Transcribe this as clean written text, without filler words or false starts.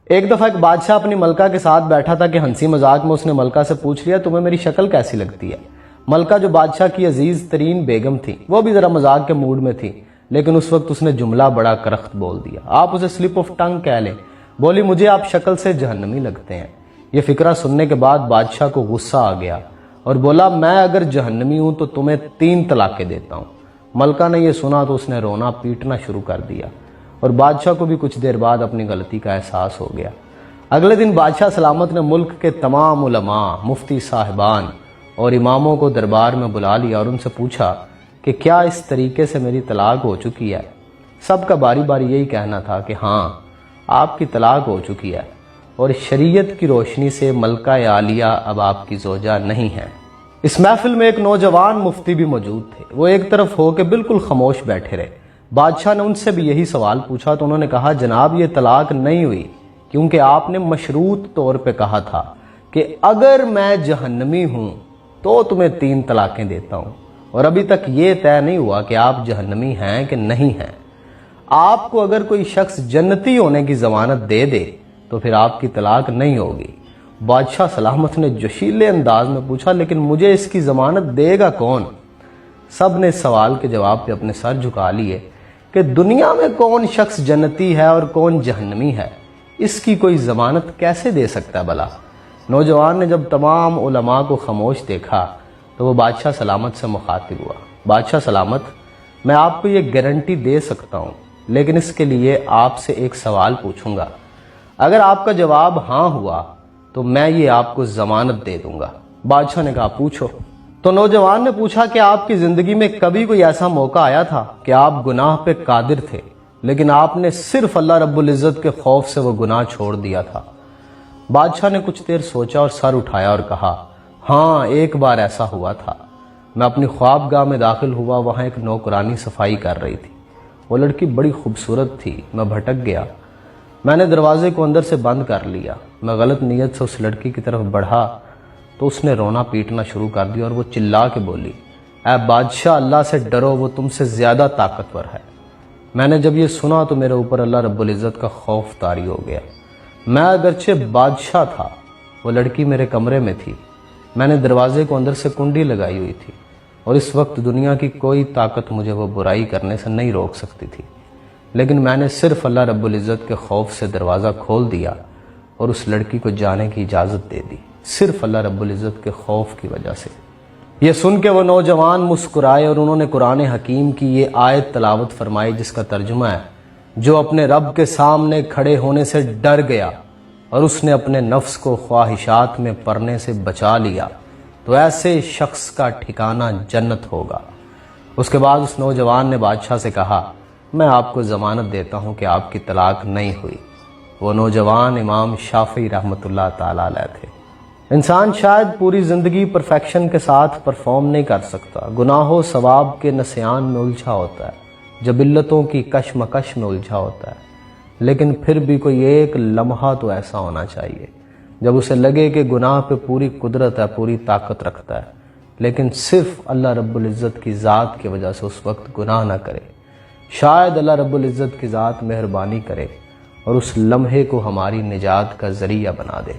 ایک دفعہ ایک بادشاہ اپنی ملکہ کے ساتھ بیٹھا تھا کہ ہنسی مذاق میں اس نے ملکہ سے پوچھ لیا تمہیں میری شکل کیسی لگتی ہے۔ ملکہ جو بادشاہ کی عزیز ترین بیگم تھی وہ بھی ذرا مذاق کے موڈ میں تھی، لیکن اس وقت اس نے جملہ بڑا کرخت بول دیا، آپ اسے سلپ آف ٹنگ کہہ لیں۔ بولی مجھے آپ شکل سے جہنمی لگتے ہیں۔ یہ فقرہ سننے کے بعد بادشاہ کو غصہ آ گیا اور بولا میں اگر جہنمی ہوں تو تمہیں 3 طلاقیں دیتا ہوں۔ ملکہ نے یہ سنا تو اس نے رونا پیٹنا شروع کر دیا اور بادشاہ کو بھی کچھ دیر بعد اپنی غلطی کا احساس ہو گیا۔ اگلے دن بادشاہ سلامت نے ملک کے تمام علماء، مفتی صاحبان اور اماموں کو دربار میں بلا لیا اور ان سے پوچھا کہ کیا اس طریقے سے میری طلاق ہو چکی ہے؟ سب کا باری باری یہی کہنا تھا کہ ہاں آپ کی طلاق ہو چکی ہے اور شریعت کی روشنی سے ملکہ عالیہ اب آپ کی زوجہ نہیں ہے۔ اس محفل میں ایک نوجوان مفتی بھی موجود تھے۔ وہ ایک طرف ہو کے بالکل خاموش بیٹھے رہے۔ بادشاہ نے ان سے بھی یہی سوال پوچھا تو انہوں نے کہا جناب یہ طلاق نہیں ہوئی کیونکہ آپ نے مشروط طور پہ کہا تھا کہ اگر میں جہنمی ہوں تو تمہیں 3 طلاقیں دیتا ہوں، اور ابھی تک یہ طے نہیں ہوا کہ آپ جہنمی ہیں کہ نہیں ہیں۔ آپ کو اگر کوئی شخص جنتی ہونے کی ضمانت دے دے تو پھر آپ کی طلاق نہیں ہوگی۔ بادشاہ سلامت نے جوشیلے انداز میں پوچھا لیکن مجھے اس کی ضمانت دے گا کون؟ سب نے اس سوال کے جواب پہ اپنے سر جھکا لیے کہ دنیا میں کون شخص جنتی ہے اور کون جہنمی ہے، اس کی کوئی ضمانت کیسے دے سکتا ہے بھلا؟ نوجوان نے جب تمام علماء کو خاموش دیکھا تو وہ بادشاہ سلامت سے مخاطب ہوا، بادشاہ سلامت میں آپ کو یہ گارنٹی دے سکتا ہوں لیکن اس کے لیے آپ سے ایک سوال پوچھوں گا، اگر آپ کا جواب ہاں ہوا تو میں یہ آپ کو ضمانت دے دوں گا۔ بادشاہ نے کہا پوچھو۔ تو نوجوان نے پوچھا کہ آپ کی زندگی میں کبھی کوئی ایسا موقع آیا تھا کہ آپ گناہ پہ قادر تھے لیکن آپ نے صرف اللہ رب العزت کے خوف سے وہ گناہ چھوڑ دیا تھا؟ بادشاہ نے کچھ دیر سوچا اور سر اٹھایا اور کہا ہاں ایک بار ایسا ہوا تھا۔ میں اپنی خوابگاہ میں داخل ہوا، وہاں ایک نوکرانی صفائی کر رہی تھی۔ وہ لڑکی بڑی خوبصورت تھی، میں بھٹک گیا۔ میں نے دروازے کو اندر سے بند کر لیا۔ میں غلط نیت سے اس لڑکی کی طرف بڑھا تو اس نے رونا پیٹنا شروع کر دیا اور وہ چلا کے بولی اے بادشاہ اللہ سے ڈرو، وہ تم سے زیادہ طاقتور ہے۔ میں نے جب یہ سنا تو میرے اوپر اللہ رب العزت کا خوف طاری ہو گیا۔ میں اگرچہ بادشاہ تھا، وہ لڑکی میرے کمرے میں تھی، میں نے دروازے کو اندر سے کنڈی لگائی ہوئی تھی اور اس وقت دنیا کی کوئی طاقت مجھے وہ برائی کرنے سے نہیں روک سکتی تھی، لیکن میں نے صرف اللہ رب العزت کے خوف سے دروازہ کھول دیا اور اس لڑکی کو جانے کی اجازت دے دی، صرف اللہ رب العزت کے خوف کی وجہ سے۔ یہ سن کے وہ نوجوان مسکرائے اور انہوں نے قرآن حکیم کی یہ آیت تلاوت فرمائی جس کا ترجمہ ہے جو اپنے رب کے سامنے کھڑے ہونے سے ڈر گیا اور اس نے اپنے نفس کو خواہشات میں پڑنے سے بچا لیا تو ایسے شخص کا ٹھکانہ جنت ہوگا۔ اس کے بعد اس نوجوان نے بادشاہ سے کہا میں آپ کو ضمانت دیتا ہوں کہ آپ کی طلاق نہیں ہوئی۔ وہ نوجوان امام شافعی رحمۃ اللہ تعالی علیہ تھے۔ انسان شاید پوری زندگی پرفیکشن کے ساتھ پرفارم نہیں کر سکتا، گناہ و ثواب کے نسیان میں الجھا ہوتا ہے، جبلتوں کی کشمکش میں الجھا ہوتا ہے، لیکن پھر بھی کوئی ایک لمحہ تو ایسا ہونا چاہیے جب اسے لگے کہ گناہ پہ پوری قدرت ہے، پوری طاقت رکھتا ہے، لیکن صرف اللہ رب العزت کی ذات کی وجہ سے اس وقت گناہ نہ کرے۔ شاید اللہ رب العزت کی ذات مہربانی کرے اور اس لمحے کو ہماری نجات کا ذریعہ بنا دے۔